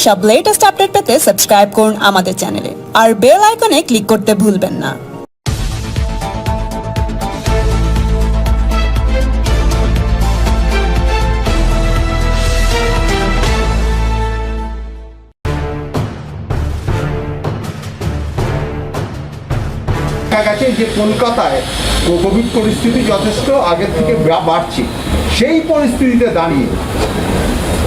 সব latest update পেতে subscribe করুন আমাদের চ্যানেলে আর বেল আইকনে ক্লিক করতে ভুলবেন না। দেখা গেছে যে কলকাতায় কোভিড পরিস্থিতি যথেষ্ট আগের থেকে বাড়ছে, সেই পরিস্থিতিতে দাঁড়িয়ে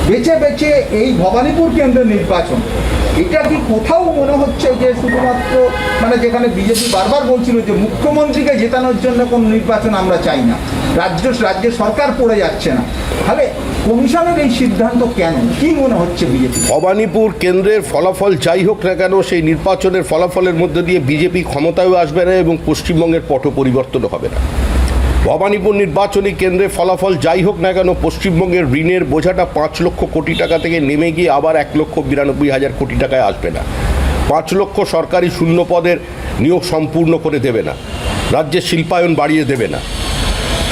বেছে বেছে এই ভবানীপুর কেন্দ্রের নির্বাচন, এটা কি কোথাও মনে হচ্ছে যে শুধুমাত্র যেখানে বিজেপি বারবার বলছিল যে মুখ্যমন্ত্রীকে জেতানোর জন্য কোনো নির্বাচন আমরা চাই না, রাজ্য সরকার পড়ে যাচ্ছে না, তাহলে কমিশনের এই সিদ্ধান্ত কেন, কি মনে হচ্ছে বিজেপি? ভবানীপুর কেন্দ্রের ফলাফল যাই হোক না কেন, সেই নির্বাচনের ফলাফলের মধ্যে দিয়ে বিজেপি ক্ষমতায়ও আসবে না এবং পশ্চিমবঙ্গের পট পরিবর্তনও হবে না। ভবানীপুর নির্বাচনী কেন্দ্রে ফলাফল যাই হোক না কেন, পশ্চিমবঙ্গের ঋণের বোঝাটা 5 লক্ষ কোটি টাকা থেকে নেমে গিয়ে আবার 1,92,000 কোটি টাকায় আসবে না। 5 লক্ষ সরকারি শূন্য পদের নিয়োগ সম্পূর্ণ করে দেবে না, রাজ্যের শিল্পায়ন বাড়িয়ে দেবে না।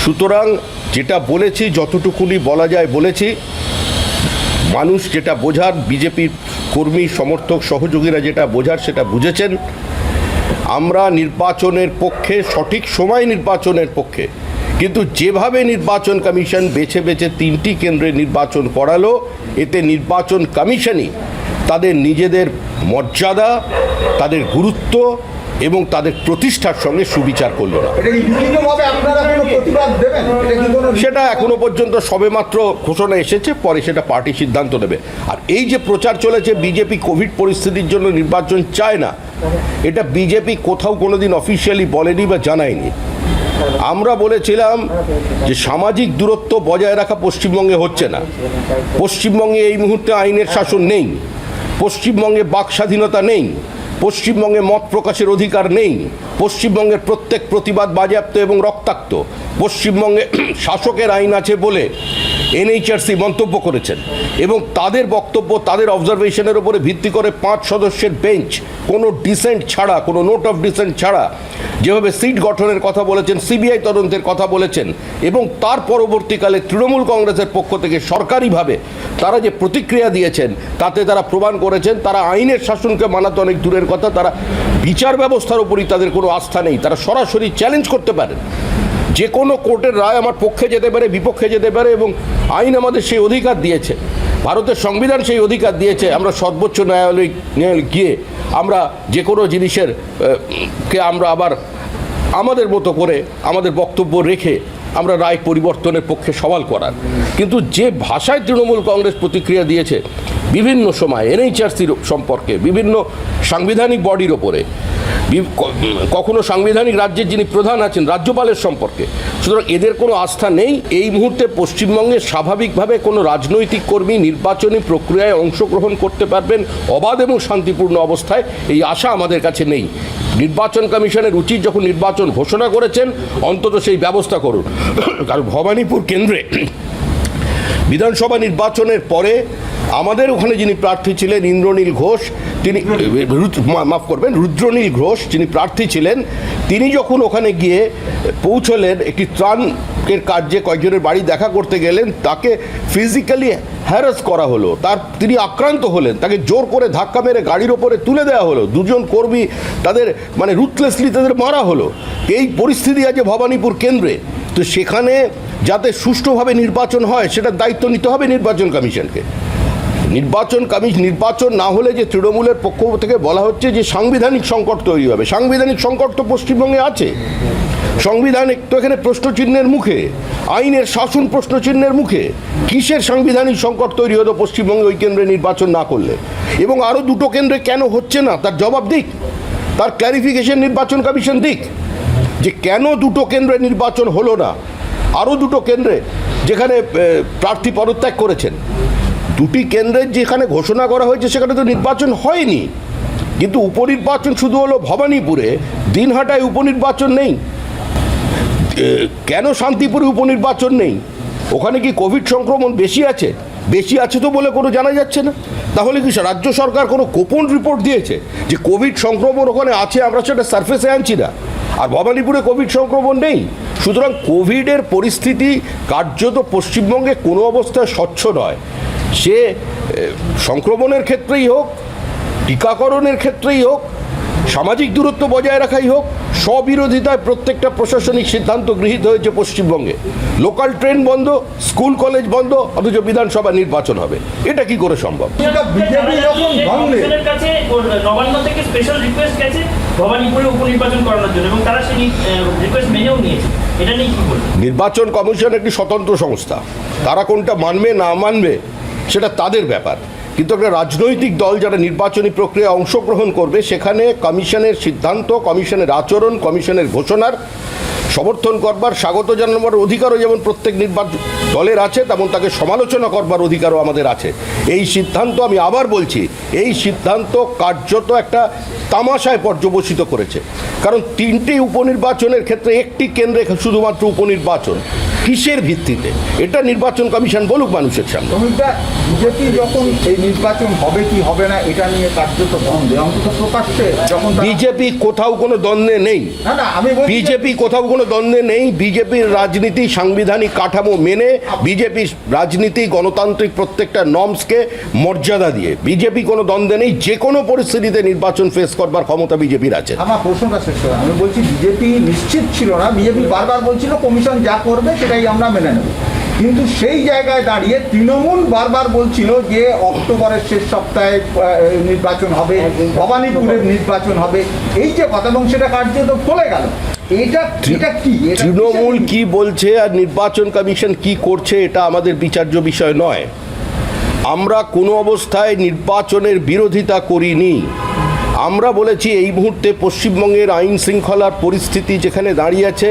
সুতরাং যেটা বলেছি, যতটুকুনি বলা যায় বলেছি, মানুষ যেটা বোঝার, বিজেপির কর্মী সমর্থক সহযোগীরা যেটা বোঝার সেটা বুঝেছেন। আমরা নির্বাচনের পক্ষে, সঠিক সময় নির্বাচনের পক্ষে, কিন্তু যেভাবে নির্বাচন কমিশন বেছে বেছে 3টি কেন্দ্রে নির্বাচন করালো, এতে নির্বাচন কমিশনই তাদের নিজেদের মর্যাদা, তাদের গুরুত্ব এবং তাদের প্রতিষ্ঠার সঙ্গে সুবিচার করলো না। সেটা এখনো পর্যন্ত সবেমাত্র ঘোষণা এসেছে, পরে সেটা পার্টি সিদ্ধান্ত নেবে। আর এই যে প্রচার চলেছে বিজেপি কোভিড পরিস্থিতির জন্য নির্বাচন চায় না, এটা বিজেপি কোথাও কোনোদিন অফিসিয়ালি বলেনি বা জানায়নি। আমরা বলেছিলাম যে সামাজিক দূরত্ব বজায় রাখা পশ্চিমবঙ্গে হচ্ছে না, পশ্চিমবঙ্গে এই মুহূর্তে আইনের শাসন নেই, পশ্চিমবঙ্গে বাক স্বাধীনতা নেই, পশ্চিমবঙ্গে মত প্রকাশের অধিকার নেই, পশ্চিমবঙ্গের প্রত্যেক প্রতিবাদ বাজেয়াপ্ত এবং রক্তাক্ত, পশ্চিমবঙ্গে শাসকের আইন আছে বলে এনএইচআরসি মন্তব্য করেছেন এবং তাদের বক্তব্য, তাদের অবজারভেশনের উপরে ভিত্তি করে 5 সদস্যের বেঞ্চ কোনো ডিসেন্ট ছাড়া, কোনো নোট অফ ডিসেন্ট ছাড়া যেভাবে সিট গঠনের কথা বলেছেন, সিবিআই তদন্তের কথা বলেছেন এবং তার পরবর্তীকালে তৃণমূল কংগ্রেসের পক্ষ থেকে সরকারিভাবে তারা যে প্রতিক্রিয়া দিয়েছেন, তাতে তারা প্রমাণ করেছেন তারা আইনের শাসনকে মানাতে অনেক দূরের কথা, তারা বিচার ব্যবস্থার উপরই তাদের কোনো আস্থা নেই। তারা সরাসরি চ্যালেঞ্জ করতে পারেন, যে কোনো কোর্টের রায় আমার পক্ষে যেতে পারে, বিপক্ষে যেতে পারে এবং আইন আমাদের সেই অধিকার দিয়েছে, ভারতের সংবিধান সেই অধিকার দিয়েছে। আমরা সর্বোচ্চ ন্যায়ালয়ে গিয়ে আমরা যে কোনো জিনিসের কে আমরা আবার আমাদের মতো করে আমাদের বক্তব্য রেখে আমরা রায় পরিবর্তনের পক্ষে সওয়াল করার। কিন্তু যে ভাষায় তৃণমূল কংগ্রেস প্রতিক্রিয়া দিয়েছে বিভিন্ন সময় এনএইচআরসির সম্পর্কে, বিভিন্ন সাংবিধানিক বডির ওপরে, কখনো সাংবিধানিক রাজ্যের যিনি প্রধান আছেন রাজ্যপালের সম্পর্কে, সুতরাং এদের কোনো আস্থা নেই। এই মুহূর্তে পশ্চিমবঙ্গে স্বাভাবিকভাবে কোনো রাজনৈতিক কর্মী নির্বাচনী প্রক্রিয়ায় অংশগ্রহণ করতে পারবেন অবাধ এবং শান্তিপূর্ণ অবস্থায়, এই আশা আমাদের কাছে নেই। নির্বাচন কমিশনের উচিত, যখন নির্বাচন ঘোষণা করেছেন অন্তত সেই ব্যবস্থা করুন। কারণ ভবানীপুর কেন্দ্রে বিধানসভা নির্বাচনের পরে আমাদের ওখানে যিনি প্রার্থী ছিলেন ইন্দ্রনীল ঘোষ, তিনি রুদ্রনীল ঘোষ যিনি প্রার্থী ছিলেন, তিনি যখন ওখানে গিয়ে পৌঁছলেন একটি ত্রাণের কার্যে কয়েকজনের বাড়ি দেখা করতে গেলেন, তাকে ফিজিক্যালি হ্যারাস করা হলো, তিনি আক্রান্ত হলেন, তাকে জোর করে ধাক্কা মেরে গাড়ির ওপরে তুলে দেওয়া হলো, 2জন কর্মী তাদের রুথলেসলি তাদের মারা হলো। এই পরিস্থিতি আছে ভবানীপুর কেন্দ্রে। তো সেখানে যাতে সুষ্ঠুভাবে নির্বাচন হয় সেটার দায়িত্ব নিতে হবে নির্বাচন কমিশনকে। নির্বাচন না হলে যে তৃণমূলের পক্ষ থেকে বলা হচ্ছে যে সাংবিধানিক সংকট তৈরি হবে, সাংবিধানিক সংকট তো পশ্চিমবঙ্গে আছে, সংবিধান তো এখানে প্রশ্নচিহ্নের মুখে, আইনের শাসন প্রশ্নচিহ্নের মুখে, কিসের সাংবিধানিক সংকট তৈরি হতো পশ্চিমবঙ্গে ওই কেন্দ্রে নির্বাচন না করলে? এবং আরও 2টো কেন্দ্রে কেন হচ্ছে না তার জবাব দিক, তার ক্ল্যারিফিকেশন নির্বাচন কমিশন দিক, যে কেন 2টো কেন্দ্রে নির্বাচন হলো না। আরও 2টো কেন্দ্রে যেখানে প্রার্থী পদত্যাগ করেছেন, 2টি কেন্দ্রে যেখানে ঘোষণা করা হয়েছে সেখানে তো নির্বাচন হয়নি, কিন্তু উপনির্বাচন শুধু হলো ভবানীপুরে, দিনহাটায় উপনির্বাচন নেই। কেন শান্তিপুরে উপনির্বাচন নেই? ওখানে কি কোভিড সংক্রমণ বেশি আছে? বেশি আছে তো বলে কোনো জানা যাচ্ছে না। তাহলে কি রাজ্য সরকার কোনো গোপন রিপোর্ট দিয়েছে যে কোভিড সংক্রমণ ওখানে আছে, আমরা সেটা সারফেসে আনছি না, আর ভবানীপুরে কোভিড সংক্রমণ নেই? সুতরাং কোভিডের পরিস্থিতি কার্যত পশ্চিমবঙ্গে কোনো অবস্থায় স্বচ্ছ নয়। সে সংক্রমণের ক্ষেত্রেই হোক, টিকাকরণের ক্ষেত্রেই হোক, সামাজিক দূরত্ব বজায় রাখাই হোক, স্ববিরোধিতায় প্রত্যেকটা প্রশাসনিক সিদ্ধান্ত গৃহীত হয়েছে পশ্চিমবঙ্গে। লোকাল ট্রেন বন্ধ, স্কুল কলেজ বন্ধ, অথচ বিধানসভা নির্বাচন হবে। এটা কি করে সম্ভব? বিজেপি যখন ভাঙলে কমিশনের কাছে নবান্ন থেকে স্পেশাল রিকোয়েস্ট গেছে ভবানীপুরে উপনির্বাচন করানোর জন্য, এবং তারা সেই রিকোয়েস্ট মেনেও নিয়েছে। এটা নিয়ে কি বলবেন? নির্বাচন কমিশন একটি স্বতন্ত্র সংস্থা, তারা কোনটা মানবে না মানবে সেটা তাদের ব্যাপার। কিন্তু একটা রাজনৈতিক দল যারা নির্বাচনী প্রক্রিয়ায় অংশগ্রহণ করবে, সেখানে কমিশনের সিদ্ধান্ত, কমিশনের আচরণ, কমিশনের ঘোষণার সমর্থন করবার, স্বাগত জানাবার অধিকারও যেমন প্রত্যেক নির্বাচন দলের আছে, তেমন তাকে সমালোচনা করবার অধিকারও আমাদের আছে। এই সিদ্ধান্ত, আমি আবার বলছি, এই সিদ্ধান্ত কার্যত একটা তামাশায় পর্যবসিত করেছে। কারণ 3টি উপনির্বাচনের ক্ষেত্রে একটি কেন্দ্রে শুধুমাত্র উপনির্বাচন, কিসের ভিত্তিতে? এটা নির্বাচন কমিশন বলুক মানুষের সামনে। বিজেপি যখন এই নির্বাচন হবে কি হবে না এটা নিয়ে কার্যত দ্বন্দ্বে, অন্তত প্রকাশ্যে যখন বিজেপি কোথাও কোনো দ্বন্দ্বে নেই। না আমি বলছি বিজেপি কোথাও কোনো দ্বন্দ্বে নেই। বিজেপির রাজনীতি সাংবিধানিক কাঠামো মেনে, বিজেপির রাজনীতি গণতান্ত্রিক প্রত্যেকটা নর্মসকে মর্যাদা দিয়ে, বিজেপি কোনো দ্বন্দ্বে নেই। যে কোনো পরিস্থিতিতে নির্বাচন ফেস করবার ক্ষমতা বিজেপির আছে। আমার প্রশ্নটা শেষ করে আমি বলছি বিজেপি নিশ্চিত ছিল না, বিজেপি বারবার বলছিল কমিশন যা করবে সেটাই আমরা মেনে নেব, কিন্তু সেই জায়গায় দাঁড়িয়ে তৃণমূল বারবার বলছিল যে অক্টোবরের শেষ সপ্তাহে নির্বাচন হবে, ভবানীপুরের নির্বাচন হবে, এই যে কথা, এবং সেটা কার্যত ফলে গেল। এটা কি তৃণমূল কি বলছে আর নির্বাচন কমিশন কি করছে এটা আমাদের বিচার্য বিষয় নয়। আমরা কোনো অবস্থায় নির্বাচনের বিরোধিতা করিনি। আমরা বলেছি এই মুহূর্তে পশ্চিমবঙ্গের আইন শৃঙ্খলার পরিস্থিতি যেখানে দাঁড়িয়ে আছে,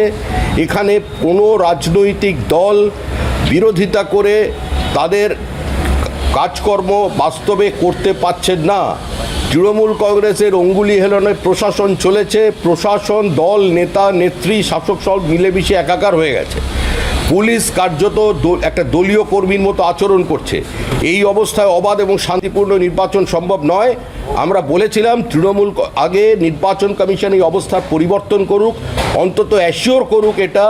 এখানে কোনো রাজনৈতিক দল বিরোধিতা করে তাদের কাজকর্ম বাস্তবে করতে পারছেন না। তৃণমূল কংগ্রেসের অঙ্গুলি হেলনে প্রশাসন চলেছে, প্রশাসন, দল, নেতা, নেত্রী, শাসক সব মিলেমিশে একাকার হয়ে গেছে। পুলিশ কার্যত একটা দলীয় কর্মীর মতো আচরণ করছে। এই অবস্থায় অবাধ এবং শান্তিপূর্ণ নির্বাচন সম্ভব নয়। আমরা বলেছিলাম তৃণমূল আগে নির্বাচন কমিশন এই অবস্থার পরিবর্তন করুক, অন্তত অ্যাসিওর করুক এটা,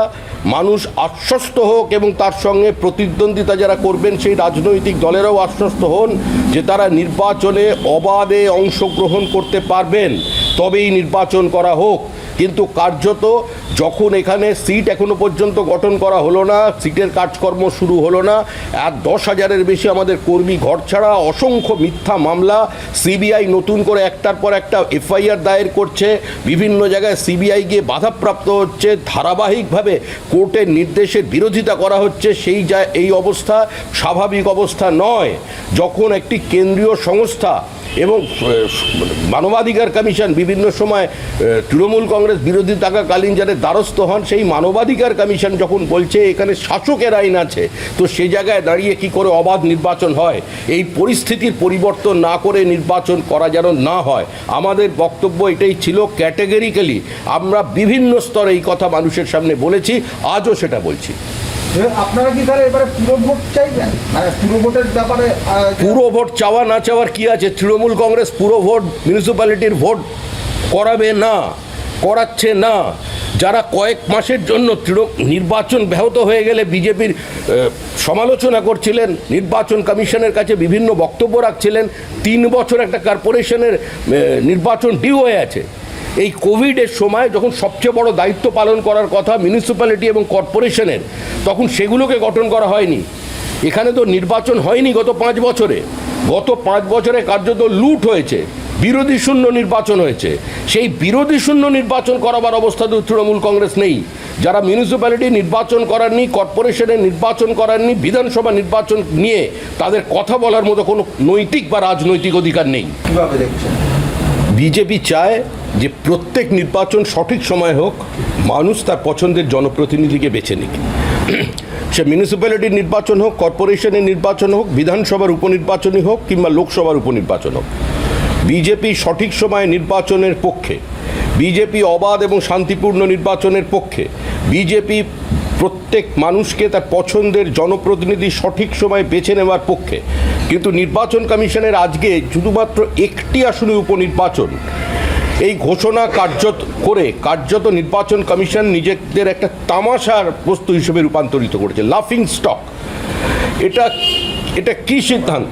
মানুষ আশ্বস্ত হোক, এবং তার সঙ্গে প্রতিদ্বন্দ্বিতা যারা করবেন সেই রাজনৈতিক দলেরাও আশ্বস্ত হন যে তারা নির্বাচনে অবাধে অংশগ্রহণ করতে পারবেন, তবেই নির্বাচন করা হোক। কিন্তু কার্যত যখন এখানে সিট এখনো পর্যন্ত গঠন করা হলো না, সিটের কাজকর্ম শুরু হলো না, আর 10,000-এর বেশি আমাদের কর্মী ঘর ছাড়া, অসংখ্য মিথ্যা মামলা, সিবিআই নতুন করে একটার পর একটা এফআইআর দায়ের করছে, বিভিন্ন জায়গায় সিবিআই গিয়ে বাধাপ্রাপ্ত হচ্ছে, ধারাবাহিকভাবে কোর্টের নির্দেশের বিরোধিতা করা হচ্ছে। এই অবস্থা স্বাভাবিক অবস্থা নয়। যখন একটি কেন্দ্রীয় সংস্থা এবং মানবাধিকার কমিশন বিভিন্ন সময় তৃণমূল কংগ্রেস বিরোধী থাকাকালীন যাদের দ্বারস্থ হন, সেই মানবাধিকার কমিশন যখন বলছে এখানে শাসকের আইন আছে, তো সে জায়গায় দাঁড়িয়ে কি করে অবাধ নির্বাচন হয়? এই পরিস্থিতির পরিবর্তন না করে নির্বাচন করা যেন না হয়। আমাদের বক্তব্য এটাই ছিল ক্যাটেগরিক্যালি। আমরা বিভিন্ন স্তরে এই কথা মানুষের সামনে বলেছি, আজও সেটা বলছি। আপনারা কি তাহলে এবারে পুরো ভোট চাইবেন? মানে পুরো ভোটের ব্যাপারে পুরো ভোট চাওয়া না চাওয়ার কি আছে? তৃণমূল কংগ্রেস পুরো ভোট, মিউনিসিপ্যালিটির ভোট করাবে না, করাচ্ছে না। যারা কয়েক মাসের জন্য নির্বাচন ব্যাহত হয়ে গেলে বিজেপির সমালোচনা করছিলেন, নির্বাচন কমিশনের কাছে বিভিন্ন বক্তব্য রাখছিলেন, 3 বছর একটা কর্পোরেশনের নির্বাচন ডিউ হয়ে আছে। এই কোভিডের সময় যখন সবচেয়ে বড় দায়িত্ব পালন করার কথা মিউনিসিপ্যালিটি এবং কর্পোরেশনের, তখন সেগুলোকে গঠন করা হয়নি। এখানে তো নির্বাচন হয়নি গত 5 বছরে। গত 5 বছরে কার্যত লুট হয়েছে, বিরোধী শূন্য নির্বাচন হয়েছে। সেই বিরোধী শূন্য নির্বাচন করাবার অবস্থাতেও তৃণমূল কংগ্রেস নেই। যারা মিউনিসিপ্যালিটি নির্বাচন করাননি, কর্পোরেশনের নির্বাচন করাননি, বিধানসভা নির্বাচন নিয়ে তাদের কথা বলার মতো কোনো নৈতিক বা রাজনৈতিক অধিকার নেই। কিভাবে দেখছেন? বিজেপি চায় যে প্রত্যেক নির্বাচন সঠিক সময় হোক, মানুষ তার পছন্দের জনপ্রতিনিধিকে বেছে নিক। সে মিউনিসিপ্যালিটির নির্বাচন হোক, কর্পোরেশনের নির্বাচন হোক, বিধানসভার উপনির্বাচনই হোক, কিংবা লোকসভার উপনির্বাচন হোক। বিজেপি সঠিক সময়ে নির্বাচনের পক্ষে, বিজেপি অবাধ এবং শান্তিপূর্ণ নির্বাচনের পক্ষে, বিজেপি প্রত্যেক মানুষকে তার পছন্দের জনপ্রতিনিধি সঠিক সময় বেছে নেওয়ার পক্ষে। কিন্তু নির্বাচন কমিশনের আজকে শুধুমাত্র একটি আসনে উপনির্বাচন এই ঘোষণা কার্যত নির্বাচন কমিশন নিজেদের একটা তামাশার বস্তু হিসেবে রূপান্তরিত করেছে, লাফিং স্টক। এটা কি সিদ্ধান্ত?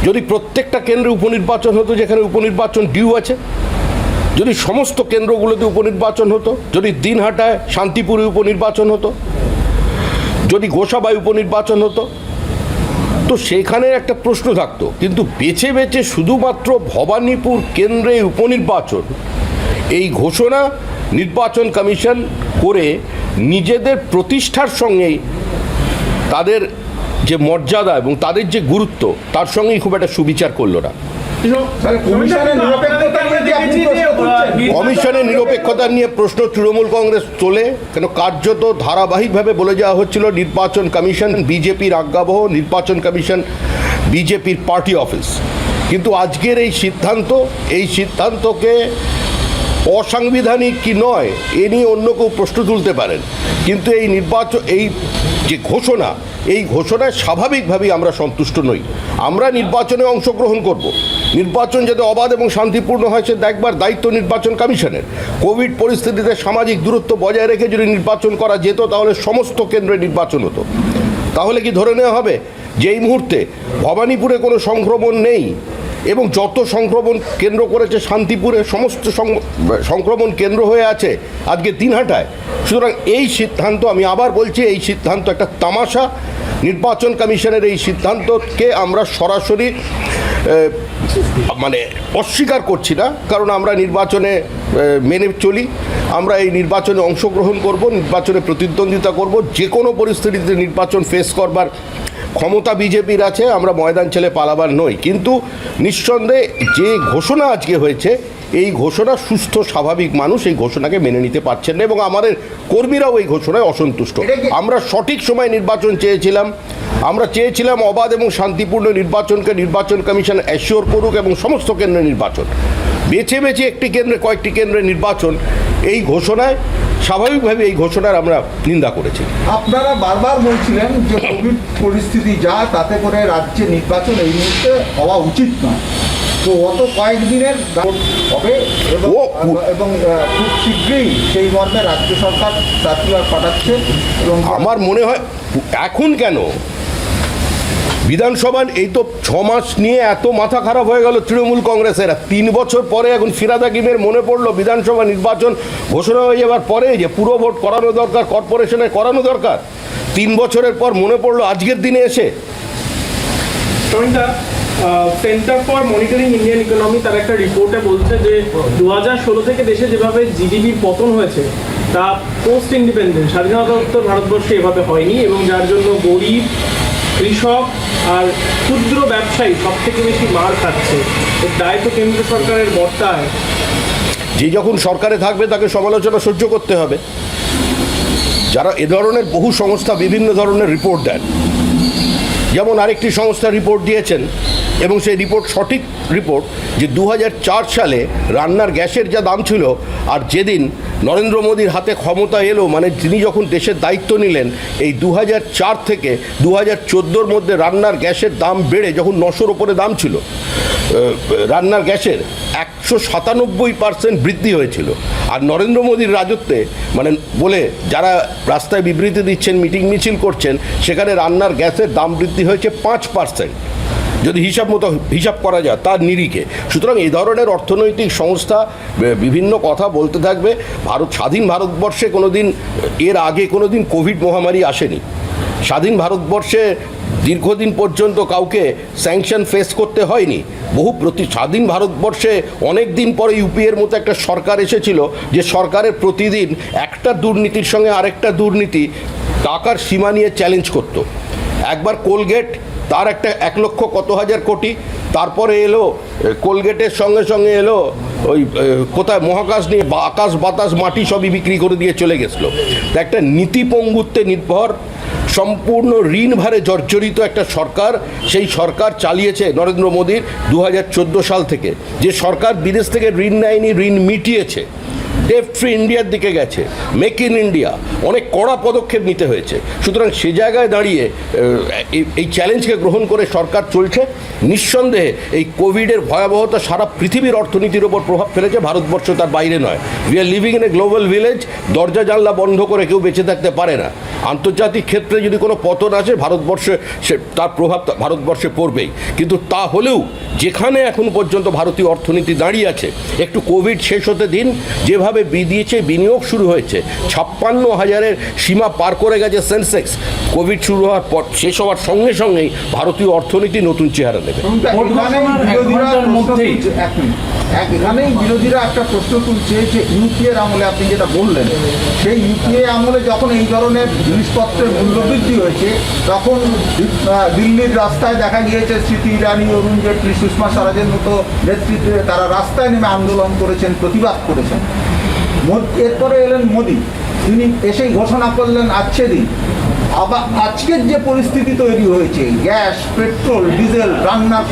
যদি প্রত্যেকটা কেন্দ্রে উপনির্বাচন হতো যেখানে উপনির্বাচন ডিউ আছে, যদি সমস্ত কেন্দ্রগুলোতে উপনির্বাচন হতো, যদি দিনহাটায় শান্তিপুরে উপনির্বাচন হতো, যদি গোসাবায় উপনির্বাচন হতো, তো সেখানে একটা প্রশ্ন থাকতো। কিন্তু বেছে বেছে শুধুমাত্র ভবানীপুর কেন্দ্রে উপনির্বাচন, এই ঘোষণা নির্বাচন কমিশন করে নিজেদের প্রতিষ্ঠার সঙ্গেই তাদের যে মর্যাদা এবং তাদের যে গুরুত্ব তার সঙ্গেই খুব একটা সুবিচার করলো না। কমিশনের নিরপেক্ষতা নিয়ে যে আপনি প্রশ্ন তুলছেন, কমিশনের নিরপেক্ষতা নিয়ে প্রশ্ন তৃণমূল কংগ্রেস তোলে কেন? কার্যত ধারাবাহিকভাবে বলে যাওয়া হচ্ছিল নির্বাচন কমিশন বিজেপির আজ্ঞাবহ, নির্বাচন কমিশন বিজেপির পার্টি অফিস। কিন্তু আজকের এই সিদ্ধান্তকে অসাংবিধানিক কি নয় এ নিয়ে অন্য কেউ প্রশ্ন তুলতে পারেন, কিন্তু এই যে ঘোষণা, এই ঘোষণায় স্বাভাবিকভাবেই আমরা সন্তুষ্ট নই। আমরা নির্বাচনে অংশগ্রহণ করব, নির্বাচন যাতে অবাধ এবং শান্তিপূর্ণ হয় সে দেখবার দায়িত্ব নির্বাচন কমিশনের। কোভিড পরিস্থিতিতে সামাজিক দূরত্ব বজায় রেখে যদি নির্বাচন করা যেত তাহলে সমস্ত কেন্দ্রে নির্বাচন হতো। তাহলে কি ধরে নেওয়া হবে যে এই মুহূর্তে ভবানীপুরে কোনো সংক্রমণ নেই এবং যত সংক্রমণ কেন্দ্র করেছে শান্তিপুরে সমস্ত সংক্রমণ কেন্দ্র হয়ে আছে আজকে দিনহাটায়? সুতরাং এই সিদ্ধান্ত, আমি আবার বলছি, এই সিদ্ধান্ত একটা তামাশা। নির্বাচন কমিশনের এই সিদ্ধান্তকে আমরা সরাসরি অস্বীকার করছি না, কারণ আমরা নির্বাচনে মেনে চলি, আমরা এই নির্বাচনে অংশগ্রহণ করব, নির্বাচনে প্রতিদ্বন্দ্বিতা করব, যে কোনো পরিস্থিতিতে নির্বাচন ফেস করবার ক্ষমতা বিজেপির আছে, আমরা ময়দান ছেড়ে পালাবার নই। কিন্তু নিঃসন্দেহে যে ঘোষণা আজকে হয়েছে, এই ঘোষণা সুস্থ স্বাভাবিক মানুষ এই ঘোষণাকে মেনে নিতে পারছেন না এবং আমাদের কর্মীরাও এই ঘোষণায় অসন্তুষ্ট। আমরা সঠিক সময় নির্বাচন চেয়েছিলাম, আমরা চেয়েছিলাম অবাধ এবং শান্তিপূর্ণ নির্বাচনকে নির্বাচন কমিশন অ্যাসিওর করুক এবং সমস্ত কেন্দ্রে নির্বাচন। বেছে বেছে একটি কেন্দ্রে কয়েকটি কেন্দ্রে নির্বাচন, এই ঘোষণায় স্বাভাবিকভাবে এই ঘোষণার আমরা নিন্দা করেছি। আপনারা বারবার বলছিলেন যে কোভিড পরিস্থিতি যা, তাতে করে রাজ্যে নির্বাচন এই মুহূর্তে হওয়া উচিত নয়। তো অত কয়েকদিনের হবে এবং খুব শীঘ্রই সেই মর্মে রাজ্য সরকার সার্কুলার পাঠাচ্ছে। এবং আমার মনে হয় এখন কেন বিধানসভা, এই তো 6 মাস নিয়ে এত মাথা খারাপ হয়ে গেল তৃণমূল কংগ্রেসের, 3 বছর পরে এখন ফিরাদ হাকিমের মনে পড়লো বিধানসভা নির্বাচন ঘোষণা হয়ে যাওয়ার পরে যে পুরো ভোট করানো দরকার, কর্পোরেশনে করানো দরকার। 3 বছরের পর মনে পড়লো আজকের দিনে এসে। Centre for monitoring Indian economy তার একটা রিপোর্টে বলছে যে 2016 থেকে দেশে যেভাবে জিডিপির পতন হয়েছে তা পোস্ট ইন্ডিপেন্ডেন্স স্বাধীনতাোত্তর ভারতবর্ষে এভাবে হয়নি, এবং যার জন্য গরিব, কৃষক আর ক্ষুদ্র ব্যবসায়ী সব থেকে বেশি মার খাচ্ছে। এর দায় তো কেন্দ্র সরকারের বর্তায়। যে যখন সরকারে থাকবে তাকে সমালোচনা সহ্য করতে হবে। যারা এ ধরনের বহু সংস্থা বিভিন্ন ধরনের রিপোর্ট দেন, যেমন আরেকটি সংস্থা রিপোর্ট দিয়েছেন এবং সেই রিপোর্ট সঠিক রিপোর্ট যে 2004 সালে রান্নার গ্যাসের যা দাম ছিল আর যেদিন নরেন্দ্র মোদীর হাতে ক্ষমতা এলো, মানে তিনি যখন দেশের দায়িত্ব নিলেন, এই 2004 থেকে 2014-র মধ্যে রান্নার গ্যাসের দাম বেড়ে যখন 900-র ওপরে দাম ছিল, রান্নার গ্যাসের 197% বৃদ্ধি হয়েছিল। আর নরেন্দ্র মোদীর রাজত্বে বলে যারা রাস্তায় বিবৃতি দিচ্ছেন, মিটিং মিছিল করছেন, সেখানে রান্নার গ্যাসের দাম বৃদ্ধি হয়েছে 5%, যদি হিসাব করা যায় তার নিরিখে। সুতরাং এই ধরনের অর্থনৈতিক সংস্থা বিভিন্ন কথা বলতে থাকবে। স্বাধীন ভারতবর্ষে কোনোদিন এর আগে কোনোদিন কোভিড মহামারী আসেনি। স্বাধীন ভারতবর্ষে দীর্ঘদিন পর্যন্ত কাউকে স্যাংশন ফেস করতে হয়নি। স্বাধীন ভারতবর্ষে অনেক দিন পরে ইউপিএর মতো একটা সরকার এসেছিল যে সরকারের প্রতিদিন একটা দুর্নীতির সঙ্গে আরেকটা দুর্নীতি টাকার সীমা নিয়ে চ্যালেঞ্জ করত। একবার কোলগেট, তার একটা 1 লক্ষ কত হাজার কোটি, তারপরে এলো কোলগেটের সঙ্গে সঙ্গে এলো ওই কোথায় মহাকাশ নিয়ে আকাশ বাতাস মাটি সবই বিক্রি করে দিয়ে চলে গেছিলো। একটা নীতিপঙ্গুত্বে নির্ভর, সম্পূর্ণ ঋণ ভারে জর্জরিত একটা সরকার, সেই সরকার চালিয়েছে নরেন্দ্র মোদীর 2014 সাল থেকে। যে সরকার বিদেশ থেকে ঋণ নেয়নি, ঋণ মিটিয়েছে, ডেট ফ্রি ইন্ডিয়ার দিকে গেছে, মেক ইন ইন্ডিয়া, অনেক কড়া পদক্ষেপ নিতে হয়েছে। সুতরাং সে জায়গায় দাঁড়িয়ে এই চ্যালেঞ্জকে গ্রহণ করে সরকার চলছে। নিঃসন্দেহে এই কোভিডের ভয়াবহতা সারা পৃথিবীর অর্থনীতির ওপর প্রভাব ফেলেছে, ভারতবর্ষ তার বাইরে নয়। We are living in a global village. দরজা জানলা বন্ধ করে কেউ বেঁচে থাকতে পারে না। আন্তর্জাতিক ক্ষেত্রে যদি কোনো পতন আসে ভারতবর্ষে তার প্রভাব ভারতবর্ষে পড়বেই। কিন্তু তা হলেও যেখানে এখন পর্যন্ত ভারতীয় অর্থনীতি দাঁড়িয়ে আছে, একটু কোভিড শেষ হতে দিন। যেভাবে বিদিয়েছে বিনিয়োগ শুরু হয়েছে, 56,000-এর সীমা পার করে গেছে সেন্সেক্স। কোভিড শুরু হওয়ার পর শেষ হওয়ার সঙ্গে সঙ্গেই ভারতীয় অর্থনীতি নতুন চেহারা নেবে। এখানেই বিরোধীরা একটা প্রশ্ন তুলছে যে ইউপিএর আমলে আপনি যেটা বললেন, সেই ইউপিএ আমলে যখন এই ধরনের জিনিসপত্রের মূল্যবৃদ্ধি হয়েছে, তখন দিল্লির রাস্তায় দেখা গিয়েছে স্মৃতি ইরানি, অরুণ জেটলি, সুষমা স্বরাজের মতো নেতৃত্বে তারা রাস্তায় নেমে আন্দোলন করেছেন, প্রতিবাদ করেছেন। এরপরে এলেন মোদি, তিনি এসেই ঘোষণা করলেন আজকে দিন। আবার আজকের যে পরিস্থিতি তৈরি হয়েছে, গ্যাস, পেট্রোল, ডিজেল, রান্নার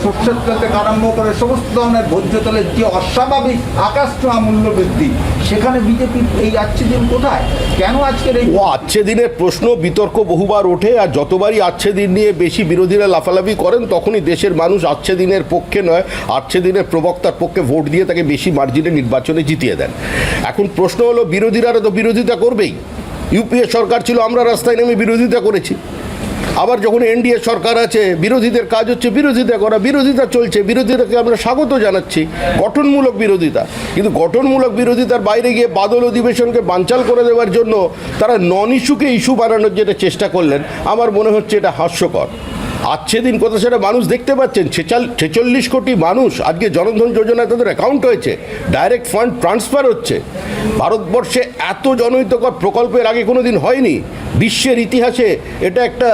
সর্ষের তেল থেকে আরম্ভ করে সমস্ত ধরনের ভোজ্য তেলের যে অস্বাভাবিক আকাশ ছোঁয়া মূল্য বৃদ্ধি, সেখানে বিজেপি এই আজকে দিন কোথায়? কেন আজকের এই আজকে দিনের প্রশ্ন বিতর্ক বহুবার ওঠে, আর যতবারই আজকে দিন নিয়ে বেশি বিরোধীরা লাফালাফি করেন, তখনই দেশের মানুষ আজকে দিনের পক্ষে নয়, আজকে দিনের প্রবক্তার পক্ষে ভোট দিয়ে তাকে বেশি মার্জিনে নির্বাচনে জিতিয়ে দেন। এখন প্রশ্ন হলো, বিরোধীরা তো বিরোধিতা করবেই। ইউপিএ সরকার ছিল, আমরা রাস্তায় নেমে বিরোধিতা করেছি। আবার যখন এনডিএ সরকার আছে, বিরোধীদের কাজ হচ্ছে বিরোধিতা করা। বিরোধিতা চলছে, বিরোধিতাকে আমরা স্বাগত জানাচ্ছি, গঠনমূলক বিরোধিতা। কিন্তু গঠনমূলক বিরোধিতার বাইরে গিয়ে বাদল অধিবেশনকে বানচাল করে দেওয়ার জন্য তারা নন ইস্যুকে ইস্যু বানানোর যেটা চেষ্টা করলেন, আমার মনে হচ্ছে এটা হাস্যকর। আজকে দিন কথা সেটা মানুষ দেখতে পাচ্ছেন। 46 কোটি মানুষ আজকে জনধন যোজনায় তাদের অ্যাকাউন্ট হয়েছে, ডাইরেক্ট ফান্ড ট্রান্সফার হচ্ছে। ভারতবর্ষে এত জনহিতকর প্রকল্পের আগে কোনো দিন হয়নি। বিশ্বের ইতিহাসে এটা একটা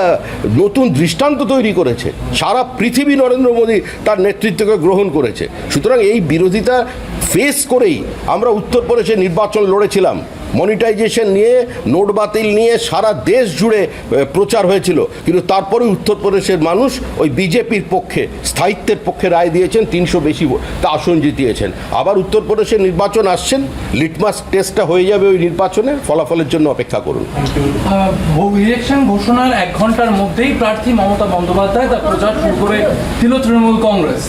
নতুন দৃষ্টান্ত তৈরি করেছে। সারা পৃথিবী নরেন্দ্র মোদী তার নেতৃত্বকে গ্রহণ করেছে। সুতরাং এই বিরোধিতা ফেস করেই আমরা উত্তরপ্রদেশে নির্বাচন লড়েছিলাম। মনিটাইজেশন নিয়ে, নোট বাতিল নিয়ে সারা দেশ জুড়ে প্রচার হয়েছিল, কিন্তু তারপরে উত্তরপ্রদেশের মানুষ ওই বিজেপির পক্ষে, স্থায়িত্বের পক্ষে রায় দিয়েছেন, 300 বেশি তা আসন জিতিয়েছেন। আবার উত্তরপ্রদেশের নির্বাচন আসছেন, লিটমাস টেস্টটা হয়ে যাবে ওই নির্বাচনে, ফলাফলের জন্য অপেক্ষা করুন। ইলেকশন ঘোষণার 1 ঘন্টার মধ্যেই প্রার্থী মমতা বন্দ্যোপাধ্যায় তার প্রচার শুরু করে দিল তৃণমূল কংগ্রেস।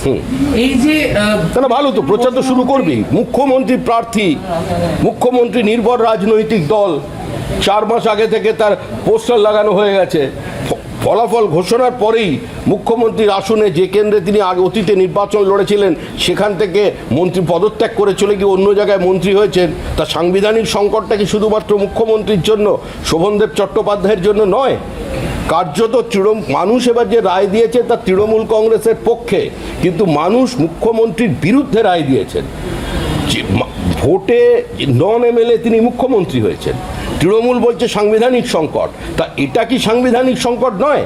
এই যে তাহলে ভালো তো, প্রচার তো শুরু করবি। মুখ্যমন্ত্রী প্রার্থী, মুখ্যমন্ত্রী নির্ভর রাজনৈতিক দল, 4 মাস আগে থেকে তার পোস্টার লাগানো হয়ে গেছে। ফলাফল ঘোষণার পরেই মুখ্যমন্ত্রীর আসনে, যে কেন্দ্রে তিনি আগে অতীতে নির্বাচন লড়েছিলেন, সেখান থেকে মন্ত্রী পদত্যাগ করে চলে গিয়ে অন্য জায়গায় মন্ত্রী হয়েছেন। তা সাংবিধানিক সংকটটা কি শুধুমাত্র মুখ্যমন্ত্রীর জন্য, শোভনদেব চট্টোপাধ্যায়ের জন্য নয়? কার্যত মানুষ এবার যে রায় দিয়েছে তা তৃণমূল কংগ্রেসের পক্ষে, কিন্তু মানুষ মুখ্যমন্ত্রীর বিরুদ্ধে রায় দিয়েছেন। ভোটে নন এমএলএ তিনি মুখ্যমন্ত্রী হয়েছেন। তৃণমূল বলছে সাংবিধানিক সংকট। তা এটা কি সাংবিধানিক সংকট নয়?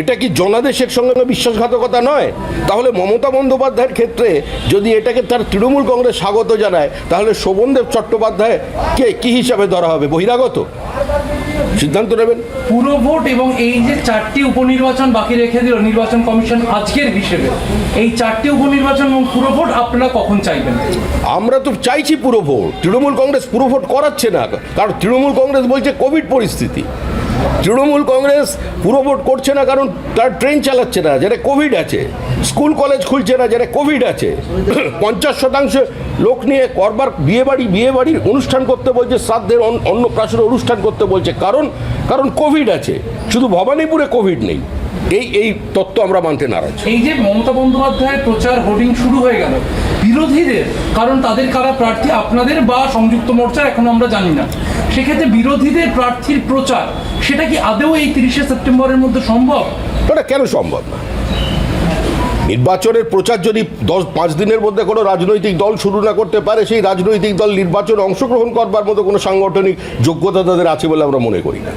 এটা কি জনাদেশের সঙ্গে বিশ্বাসঘাতকতা নয়? তাহলে মমতা বন্দ্যোপাধ্যায়ের ক্ষেত্রে যদি এটাকে তার তৃণমূল কংগ্রেস স্বাগত জানায়, তাহলে শোভনদেব চট্টোপাধ্যায়কে কি হিসাবে ধরা হবে? বহিরাগত? সিদ্ধান্ত নেবেন। পুরো ভোট এবং এই যে 4টি উপনির্বাচন বাকি রেখে দিল নির্বাচন কমিশন আজকের হিসেবে, এই 4টি উপনির্বাচন এবং পুরো ভোট আপনারা কখন চাইবেন? আমরা তো চাইছি পুরো ভোট। তৃণমূল কংগ্রেস পুরো ভোট করাচ্ছে না, কারণ তৃণমূল কংগ্রেস বলছে কোভিড পরিস্থিতি। তৃণমূল কংগ্রেস পুরো ভোট করছে না কারণ তার ট্রেন চালাচ্ছে না, যেটা কোভিড আছে। স্কুল কলেজ খুলছে না, যেটা কোভিড আছে। 50% লোক নিয়ে করবার বিয়েবাড়ির অনুষ্ঠান করতে বলছে, শ্রাদ্ধের অন্নপ্রাশনের অনুষ্ঠান করতে বলছে, কারণ কোভিড আছে। শুধু ভবানীপুরে কোভিড নেই। এই তত্ত্ব আমরা মানতে নারাজ। এই যে মমতা বন্দ্যোপাধ্যায়ের প্রচার হোর্ডিং শুরু হয়ে গেল, বিরোধীদের, কারণ তাদের কারা প্রার্থী আপনাদের বা সংযুক্ত মোর্চার এখন আমরা জানি না, সেক্ষেত্রে বিরোধীদের প্রার্থীর প্রচার সেটা কি আদৌ এই 30শে সেপ্টেম্বরের মধ্যে সম্ভব? ওটা কেন সম্ভব না? নির্বাচনের প্রচার যদি 5 দিনের মধ্যে কোনো রাজনৈতিক দল শুরু না করতে পারে, সেই রাজনৈতিক দল নির্বাচনে অংশগ্রহণ করবার মতো কোনো সাংগঠনিক যোগ্যতা তাদের আছে বলে আমরা মনে করি না।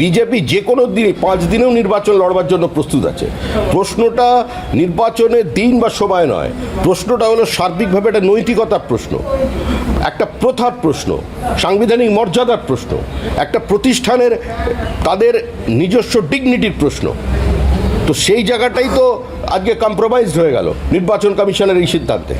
বিজেপি যে কোনো দিনই 5 দিনেও নির্বাচন লড়বার জন্য প্রস্তুত আছে। প্রশ্নটা নির্বাচনের দিন বা সময় নয়, প্রশ্নটা হলো সার্বিকভাবে একটা নৈতিকতার প্রশ্ন, একটা প্রথার প্রশ্ন, সাংবিধানিক মর্যাদার প্রশ্ন, একটা প্রতিষ্ঠানের তাদের নিজস্ব ডিগনিটির প্রশ্ন। তো সেই জায়গাটাই তো আজকে কম্প্রোমাইজড হয়ে গেল নির্বাচন কমিশনের এই সিদ্ধান্তে।